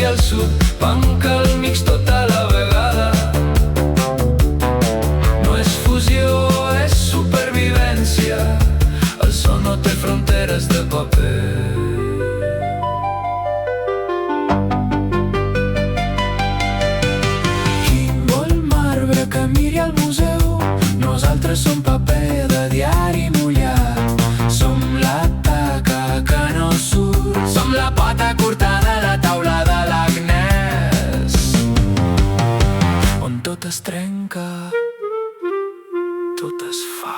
al sud, punk al mig tota la vegada. No és fusió, és supervivència. El son no té fronteres de paper. Que miri al museu, nosaltres som paper de diari mullat. Som la taca que no surt, som la pota curta de la taula de l'Agnès, on tot es trenca, tot es fa.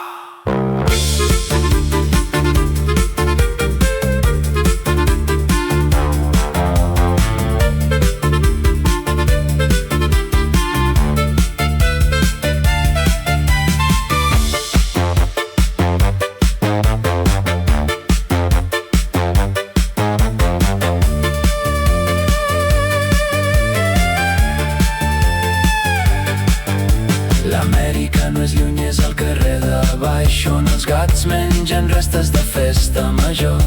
L'Amèrica no és lluny, és al carrer de baix, on els gats mengen restes de festa major,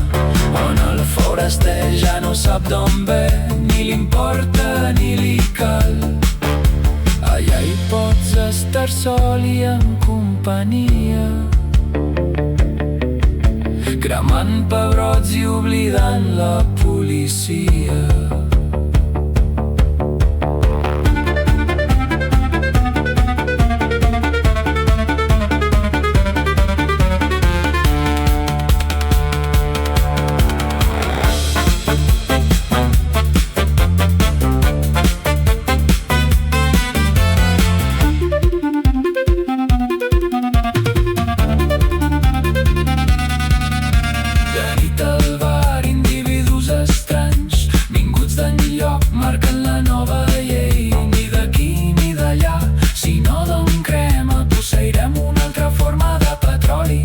on el foraster ja no sap d'on ve, ni li importa ni li cal. Allà hi pots estar sol i en companyia, cremant pebrots i oblidant la policia. Marquen la nova llei, ni d'aquí ni d'allà, sinó d'on crema posseirem una altra forma de petroli,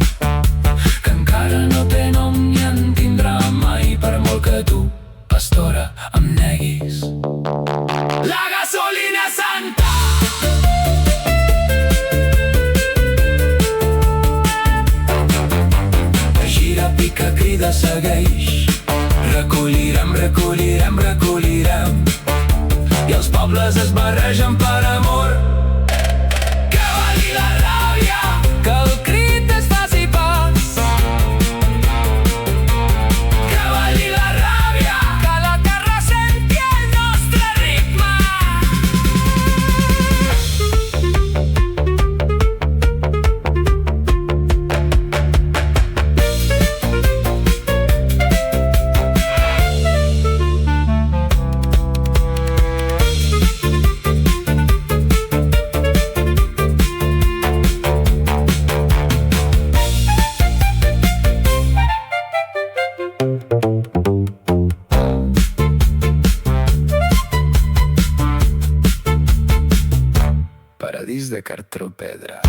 que encara no té nom ni en tindrà mai, per molt que tu, pastora, em neguis la gasolina santa. Gira, pica, crida, segueix. Recollirem, recollirem, recollirem, i els pobles es barregen per amor. Que valgui la ràbia, que el crit es faci pas. Que valgui la ràbia, que la terra senti el nostre ritme. Paradís de cartró pedra.